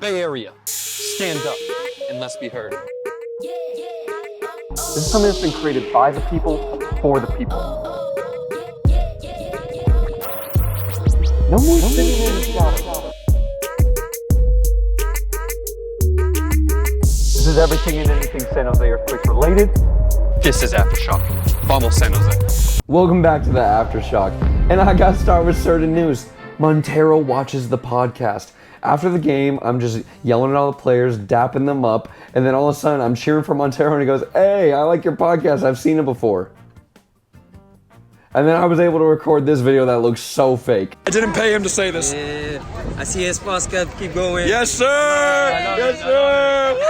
Bay Area, stand up and let's be heard. This is something that's been created by the people, for the people. No more sitting in the shadows. This is everything and anything San Jose earthquake related. This is Aftershock. Vamos San Jose. Welcome back to the Aftershock. And I gotta start with certain news. Montero watches the podcast. After the game, I'm just yelling at all the players, dapping them up, and then all of a sudden I'm cheering for Montero and he goes, "Hey, I like your podcast, I've seen it before." And then I was able to record this video that looks so fake. I didn't pay him to say this. Yeah, I see his podcast, keep going. Yes, sir! Yes, sir! Woo!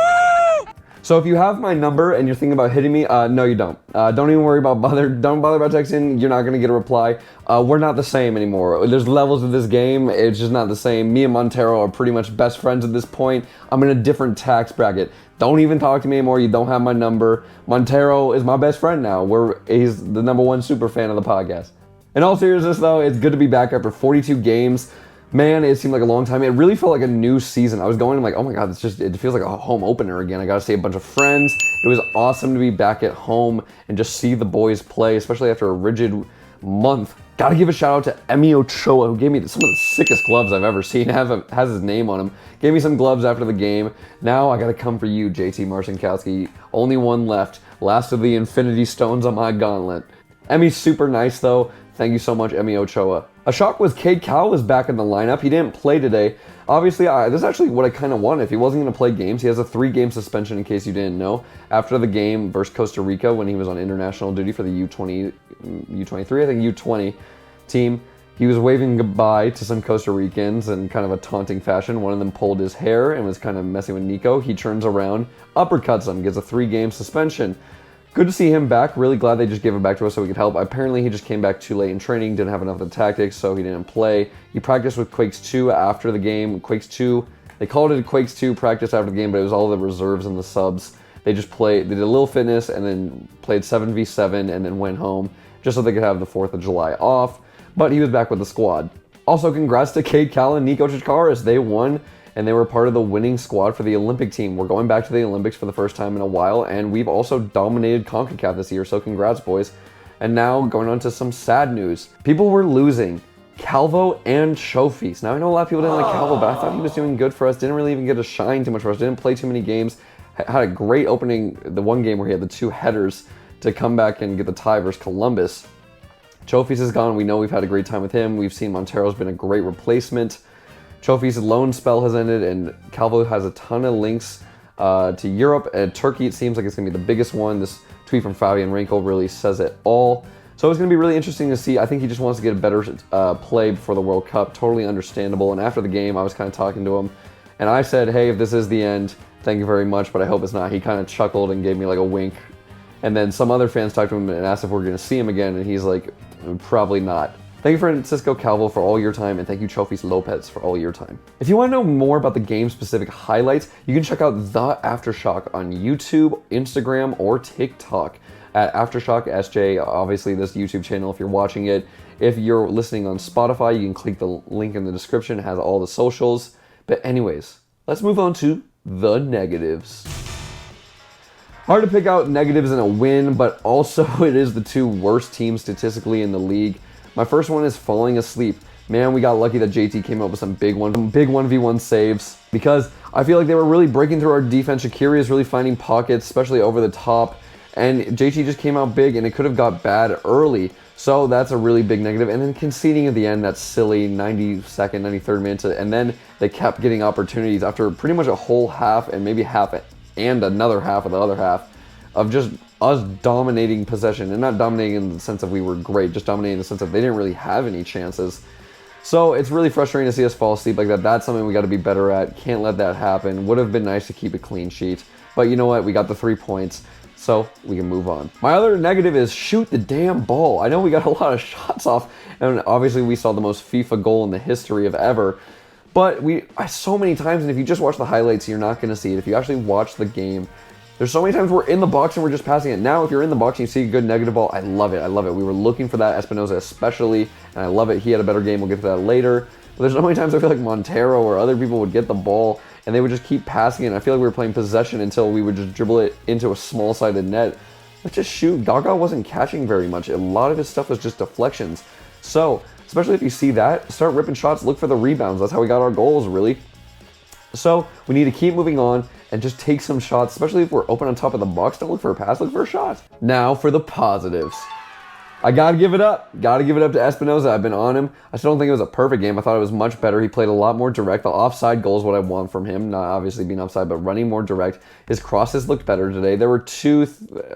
So if you have my number and you're thinking about hitting me, no you don't. Don't even worry about don't bother about texting, you're not gonna get a reply. We're not the same anymore. There's levels of this game, it's just not the same. Me and Montero are pretty much best friends at this point. I'm in a different tax bracket. Don't even talk to me anymore, you don't have my number. Montero is my best friend now. He's the #1 super fan of the podcast. In all seriousness though, it's good to be back after 42 games. Man, it seemed like a long time. It really felt like a new season. I was going and like, oh my God, it feels like a home opener again. I got to see a bunch of friends. It was awesome to be back at home and just see the boys play, especially after a rigid month. Got to give a shout out to Emi Ochoa, who gave me some of the sickest gloves I've ever seen. Has his name on them. Gave me some gloves after the game. Now I got to come for you, JT Marcinkowski. Only one left. Last of the Infinity Stones on my gauntlet. Emi's super nice though. Thank you so much, Emi Ochoa. A shock was Cade Cowell is back in the lineup. He didn't play today. Obviously, this is actually what I kind of wanted. If he wasn't going to play games, he has a 3-game suspension in case you didn't know. After the game versus Costa Rica when he was on international duty for the U23, I think U20 team, he was waving goodbye to some Costa Ricans in kind of a taunting fashion. One of them pulled his hair and was kind of messing with Nico. He turns around, uppercuts him, gets a 3-game suspension. Good to see him back. Really glad they just gave it back to us so we could help. Apparently, he just came back too late in training, didn't have enough of the tactics, so he didn't play. He practiced with Quakes 2 after the game. Quakes 2, they called it a Quakes 2 practice after the game, but it was all the reserves and the subs. They just played, they did a little fitness and then played 7v7 and then went home just so they could have the 4th of July off. But he was back with the squad. Also, congrats to Cade Cowell and Nico Chikaris. They won. And they were part of the winning squad for the Olympic team. We're going back to the Olympics for the first time in a while, and we've also dominated CONCACAF this year, so congrats, boys. And now, going on to some sad news. People were losing Calvo and Showfeast. Now, I know a lot of people didn't like Calvo, but I thought he was doing good for us. Didn't really even get to shine too much for us. Didn't play too many games. Had a great opening, the one game where he had the 2 headers to come back and get the tie versus Columbus. Showfeast is gone. We know we've had a great time with him. We've seen Montero's been a great replacement. Trophy's loan spell has ended, and Calvo has a ton of links to Europe and Turkey. It seems like it's going to be the biggest one. This tweet from Fabian Renkel really says it all. So it's going to be really interesting to see. I think he just wants to get a better play before the World Cup. Totally understandable. And after the game, I was kind of talking to him, and I said, hey, if this is the end, thank you very much, but I hope it's not. He kind of chuckled and gave me like a wink. And then some other fans talked to him and asked if we're going to see him again, and he's like, probably not. Thank you, Francisco Calvo, for all your time, and thank you, Chofis Lopez, for all your time. If you want to know more about the game-specific highlights, you can check out The Aftershock on YouTube, Instagram, or TikTok at Aftershock SJ, obviously this YouTube channel if you're watching it. If you're listening on Spotify, you can click the link in the description. It has all the socials. But anyways, let's move on to the negatives. Hard to pick out negatives in a win, but also it is the 2 worst teams statistically in the league. My first one is falling asleep. Man, we got lucky that JT came up with some big 1v1 saves because I feel like they were really breaking through our defense. Shaqiri is really finding pockets, especially over the top. And JT just came out big and it could have got bad early. So that's a really big negative. And then conceding at the end, that's silly, 92nd, 93rd minute. And then they kept getting opportunities after pretty much a whole half and maybe half and another half of the other half of just us dominating possession, and not dominating in the sense of we were great, just dominating in the sense of they didn't really have any chances. So it's really frustrating to see us fall asleep like that. That's something we got to be better at. Can't let that happen. Would have been nice to keep a clean sheet, but you know what? We got the 3 points, so we can move on. My other negative is shoot the damn ball. I know we got a lot of shots off, and obviously we saw the most FIFA goal in the history of ever, but so many times, and if you just watch the highlights, you're not going to see it. If you actually watch the game, there's so many times we're in the box and we're just passing it. Now, if you're in the box and you see a good negative ball, I love it. I love it. We were looking for that, Espinoza especially, and I love it. He had a better game. We'll get to that later. But there's so many times I feel like Montero or other people would get the ball and they would just keep passing it. And I feel like we were playing possession until we would just dribble it into a small-sided net. Let's just shoot. Gaga wasn't catching very much. A lot of his stuff was just deflections. So, especially if you see that, start ripping shots, look for the rebounds. That's how we got our goals, really. So, we need to keep moving on and just take some shots, especially if we're open on top of the box. Don't look for a pass, look for a shot. Now for the positives. I gotta give it up. Gotta give it up to Espinoza. I've been on him. I still don't think it was a perfect game. I thought it was much better. He played a lot more direct. The offside goal is what I want from him. Not obviously being offside, but running more direct. His crosses looked better today. There were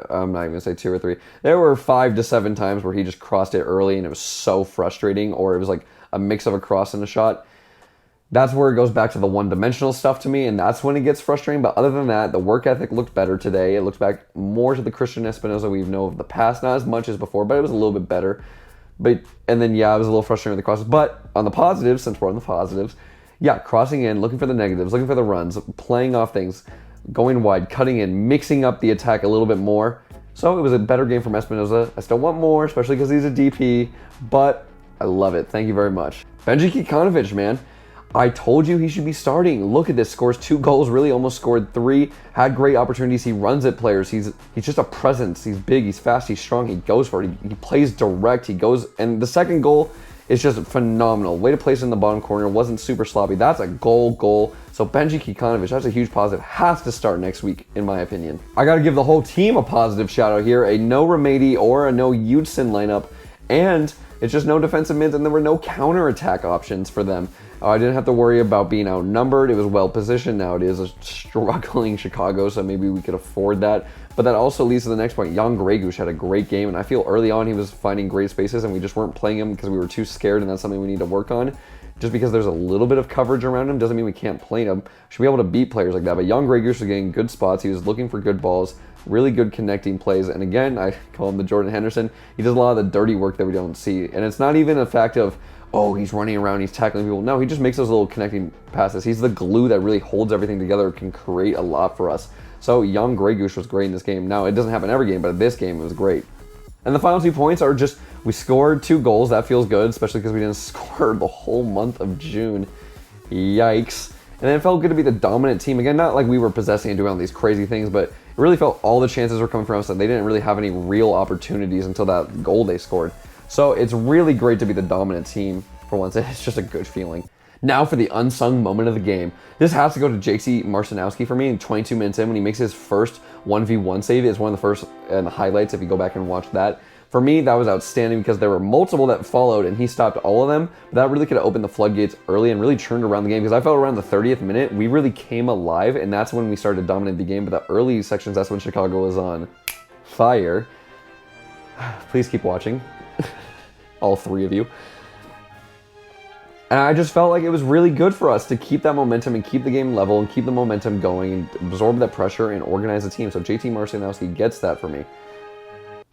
I'm not even gonna say 2 or 3. There were 5 to 7 times where he just crossed it early and it was so frustrating, or it was like a mix of a cross and a shot. That's where it goes back to the one-dimensional stuff to me, and that's when it gets frustrating. But other than that, the work ethic looked better today. It looked back more to the Christian Espinoza we know of the past, not as much as before, but it was a little bit better. And then, yeah, it was a little frustrating with the crosses. But on the positives, since we're on the positives, yeah, crossing in, looking for the negatives, looking for the runs, playing off things, going wide, cutting in, mixing up the attack a little bit more. So it was a better game from Espinoza. I still want more, especially because he's a DP, but I love it. Thank you very much. Benji Kikanovic, man. I told you he should be starting. Look at this, scores 2 goals, really almost scored 3, had great opportunities. He runs at players. He's just a presence. He's big, he's fast, he's strong, he goes for it. He plays direct, he goes, and the second goal is just phenomenal. Way to place it in the bottom corner, wasn't super sloppy. That's a goal. So Benji Kikanovic, that's a huge positive. Has to start next week, in my opinion. I gotta give the whole team a positive shout out here. A no Remedi or a no Unsung lineup, and it's just no defensive mids, and there were no counter-attack options for them. I didn't have to worry about being outnumbered. It was well positioned. Now it is a struggling Chicago, so maybe we could afford that. But that also leads to the next point. Jan Gregush had a great game, and I feel early on he was finding great spaces, and we just weren't playing him because we were too scared, and that's something we need to work on. Just because there's a little bit of coverage around him doesn't mean we can't play him. We should be able to beat players like that. But Jan Gregush was getting good spots. He was looking for good balls, really good connecting plays. And again, I call him the Jordan Henderson. He does a lot of the dirty work that we don't see. And it's not even a fact of, oh, he's running around, he's tackling people. No, he just makes those little connecting passes. He's the glue that really holds everything together, can create a lot for us. So Jan Gregush was great in this game. Now, it doesn't happen every game, but in this game, it was great. And the final 2 points are just, we scored 2 goals. That feels good, especially because we didn't score the whole month of June. Yikes. And then it felt good to be the dominant team. Again, not like we were possessing and doing all these crazy things, but it really felt all the chances were coming from us, and they didn't really have any real opportunities until that goal they scored. So it's really great to be the dominant team for once. It's just a good feeling. Now for the unsung moment of the game. This has to go to JC Marcinowski for me in 22 minutes in when he makes his first 1v1 save. It's one of the first and the highlights if you go back and watch that. For me, that was outstanding because there were multiple that followed and he stopped all of them. But that really could have opened the floodgates early and really turned around the game, because I felt around the 30th minute, we really came alive, and that's when we started to dominate the game. But the early sections, that's when Chicago was on fire. Please keep watching. All 3 of you. And I just felt like it was really good for us to keep that momentum and keep the game level and keep the momentum going and absorb that pressure and organize the team. So JT Marcinowski gets that for me.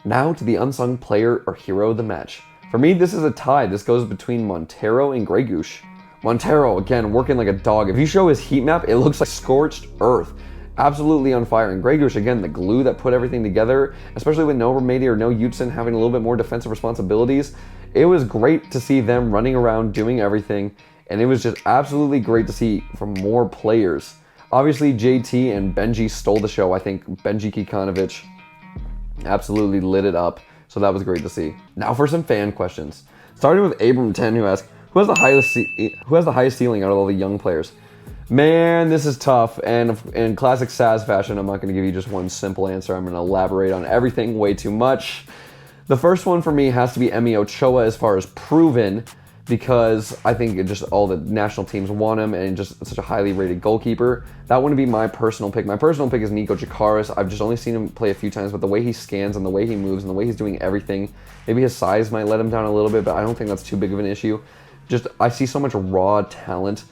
Now to the unsung player or hero of the match. For me, this is a tie. This goes between Montero and Gregush. Montero, again, working like a dog. If you show his heat map, it looks like scorched earth. Absolutely on fire. And Gregush, again, the glue that put everything together, especially with no Remedi or no Unsung having a little bit more defensive responsibilities. It was great to see them running around, doing everything, and it was just absolutely great to see from more players. Obviously, JT and Benji stole the show. I think Benji Kikanovic absolutely lit it up, so that was great to see. Now for some fan questions. Starting with Abram10, who asked, who has the highest ceiling out of all the young players? Man, this is tough, and in classic Saz fashion, I'm not going to give you just one simple answer. I'm going to elaborate on everything way too much. The first one for me has to be Emi Ochoa as far as proven, because I think it just all the national teams want him, and just such a highly rated goalkeeper. That wouldn't be my personal pick. My personal pick is Nico Jakaris. I've just only seen him play a few times, but the way he scans and the way he moves and the way he's doing everything, maybe his size might let him down a little bit, but I don't think that's too big of an issue. Just, I see so much raw talent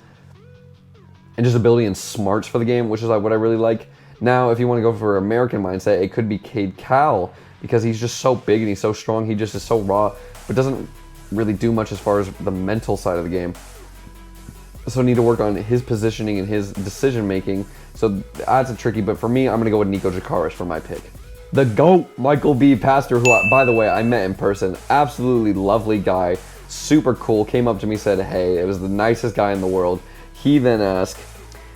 and just ability and smarts for the game, which is what I really like. Now, if you want to go for American mindset, it could be Cade Cowell, because he's just so big and he's so strong. He just is so raw, but doesn't really do much as far as the mental side of the game. So need to work on his positioning and his decision making. So that's a tricky, but for me, I'm gonna go with Nico Jakaris for my pick. The GOAT, Michael B. Pastor, who, by the way, I met in person. Absolutely lovely guy, super cool. Came up to me, said, hey, it was the nicest guy in the world. He then asked,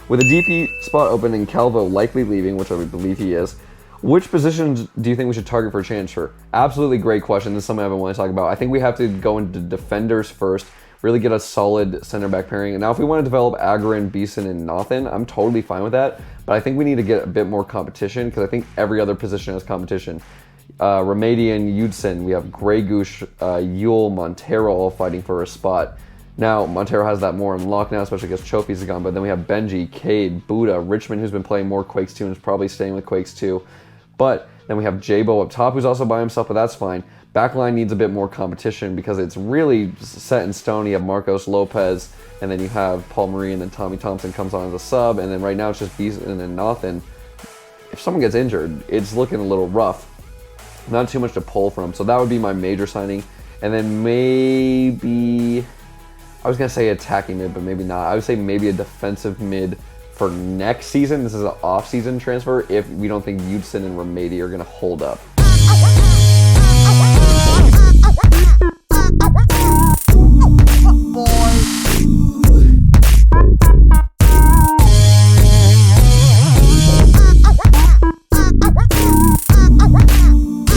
With a DP spot open and Calvo likely leaving, which I would believe he is, which positions do you think we should target for a transfer? Absolutely great question. This is something I've been wanting to talk about. I think we have to go into defenders first, really get a solid center back pairing. And now if we want to develop Agron, Beeson, and Nothin, I'm totally fine with that. But I think we need to get a bit more competition because I think every other position has competition. Remedian, Yudson, we have Grey Goose, Yule, Montero all fighting for a spot. Now, Montero has that more in lock now, especially because Chofi's gone. But then we have Benji, Cade, Buddha, Richmond, who's been playing more Quakes 2 and is probably staying with Quakes 2. But then we have Jabo up top, who's also by himself, but that's fine. Backline needs a bit more competition because it's really set in stone. You have Marcos Lopez, and then you have Paul Marie, and then Tommy Thompson comes on as a sub, and then right now it's just Beeson and Nothin. If someone gets injured, it's looking a little rough. Not too much to pull from, so that would be my major signing. And then maybe, I was going to say attacking mid, but maybe not. I would say maybe a defensive mid for next season. This is an off-season transfer if we don't think Yudson and Remedi are going to hold up.